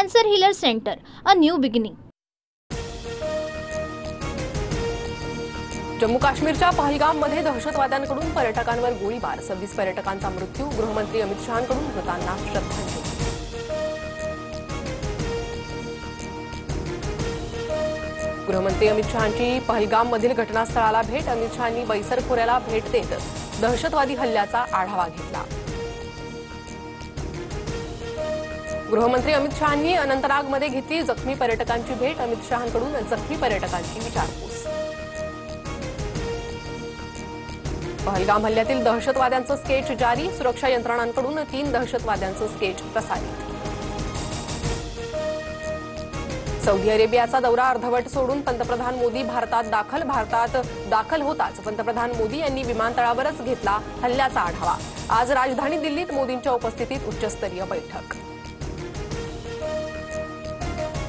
Cancer Healer Center, a new beginning. Jammu काश्मीरच्या पहलगाममध्ये दहशतवाद्यांकडून पर्यटकांवर गोळीबार, 26 पर्यटकांचा मृत्यू. गृहमंत्री अमित शहांकडून मृतांना श्रद्धांजली. गृहमंत्री अमित शहांची पहलगाममधील घटनास्थळाला भेट. अमित शहांनी बैसर खोऱ्याला भेट देत दहशतवादी हल्ल्याचा आढावा घेतला. गृहमंत्री अमित शहांनी अनंतनागमध्ये घेतली जखमी पर्यटकांची भेट. अमित शहांकडून जखमी पर्यटकांची विचारपूस. पहलगाम हल्ल्यातील दहशतवाद्यांचं स्केच जारी. सुरक्षा यंत्रणांकडून 3 दहशतवाद्यांचं स्केच प्रसारित. सौदी अरेबियाचा दौरा अर्धवट सोडून पंतप्रधान मोदी भारतात दाखल होताच पंतप्रधान मोदी यांनी विमानतळावरच घेतला हल्ल्याचा आढावा. आज राजधानी दिल्लीत मोदींच्या उपस्थितीत उच्चस्तरीय बैठक.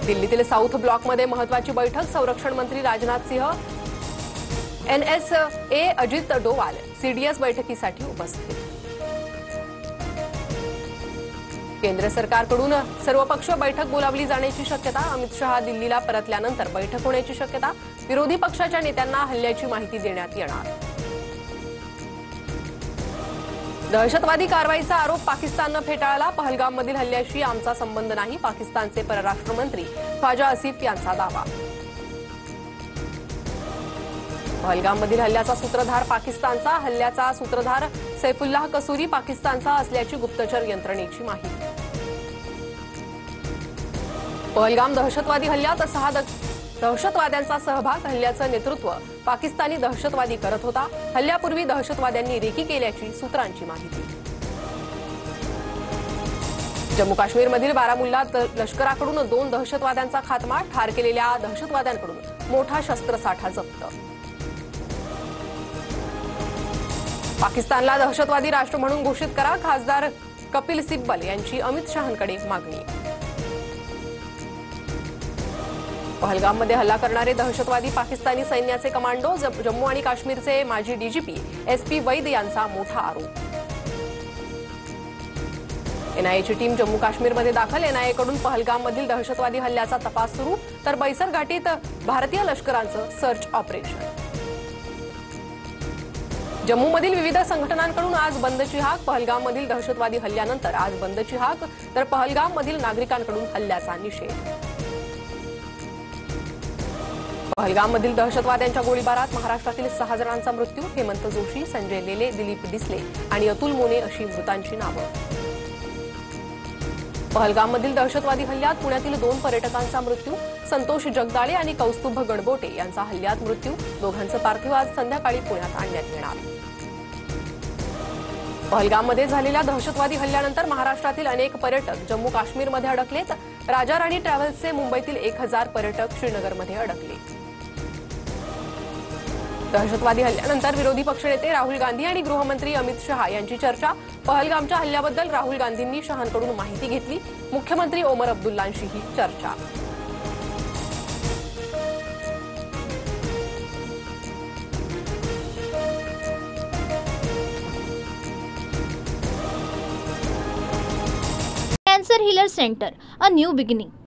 दिल्लीतील साऊथ ब्लॉकमध्ये महत्वाची बैठक. संरक्षण मंत्री राजनाथ सिंह, NSA अजित डोवाल CDS बैठकीसाठी उपस्थित. केंद्र सरकारकडून सर्वपक्षीय बैठक बोलावली जाण्याची शक्यता. अमित शहा दिल्लीला परतल्यानंतर बैठक होण्याची शक्यता. विरोधी पक्षाच्या नेत्यांना हल्ल्याची माहिती देण्यात येणार. दहशतवादी कारवाईचा आरोप पाकिस्ताननं फेटाळला. पहलगाममधील हल्ल्याशी आमचा संबंध नाही, पाकिस्तानचे परराष्ट्र मंत्री ख्वाजा आसिफ यांचा दावा. पहलगाममधील हल्ल्याचा सूत्रधार पाकिस्तानचा. हल्ल्याचा सूत्रधार सैफुल्लाह कसूरी पाकिस्तानचा असल्याची गुप्तचर यंत्रणेची माहिती. पहलगाम दहशतवादी हल्ल्यात 6 दहशतवाद्यांचा सहभाग. हल्ल्याचं नेतृत्व पाकिस्तानी दहशतवादी करत होता. हल्ल्यापूर्वी दहशतवाद्यांनी रेकी केल्याची सूत्रांची माहिती. जम्मू काश्मीरमधील बारामुल्लात लष्कराकडून 2 दहशतवाद्यांचा खात्मा. ठार केलेल्या दहशतवाद्यांकडून मोठा शस्त्रसाठा जप्त. पाकिस्तानला दहशतवादी राष्ट्र म्हणून घोषित करा. खासदार कपिल सिब्बल यांची अमित शहांकडे मागणी. पहलगाममध्ये हल्ला करणारे दहशतवादी पाकिस्तानी सैन्याचे कमांडो. जम्मू आणि काश्मीरचे माजी DGP SP वैद यांचा मोठा आरोप. NIAची टीम जम्मू काश्मीरमध्ये दाखल. NIAकडून पहलगाममधील दहशतवादी हल्ल्याचा तपास सुरू. तर बैसर घाटीत भारतीय लष्कराचं सर्च ऑपरेशन. जम्मूमधील विविध संघटनांकडून आज बंदची हाक. पहलगाममधील दहशतवादी हल्ल्यानंतर आज बंदची हाक. तर पहलगाममधील नागरिकांकडून हल्ल्याचा निषेध. पहलगाममधील दहशतवाद्यांच्या गोळीबारात महाराष्ट्रातील 6 जणांचा मृत्यू. हेमंत जोशी, संजय लेले, दिलीप डिसले आणि अतुल मोने अशी मृतांची नावं. पहलगाममधील दहशतवादी हल्ल्यात पुण्यातील 2 पर्यटकांचा मृत्यू. संतोष जगदाळे आणि कौस्तुभ गणबोटे यांचा हल्ल्यात मृत्यू. दोघांचं पार्थिव आज संध्याकाळी पुण्यात आणण्यात येणार. पहलगाममध्ये झालेल्या दहशतवादी हल्ल्यानंतर महाराष्ट्रातील अनेक पर्यटक जम्मू काश्मीरमध्ये अडकलेत. राजा राणी ट्रॅव्हल्सचे मुंबईतील 1000 पर्यटक श्रीनगरमध्ये अडकले. दहशतवादी हल्ल्यानंतर विरोधी पक्षनेते राहुल गांधी आणि गृहमंत्री अमित शहा यांची चर्चा. पहलगामच्या हल्ल्याबद्दल राहुल गांधींनी शहांकडून माहिती घेतली. मुख्यमंत्री ओमर अब्दुल्लांशीही चर्चा. Cancer Healer Center, a new beginning.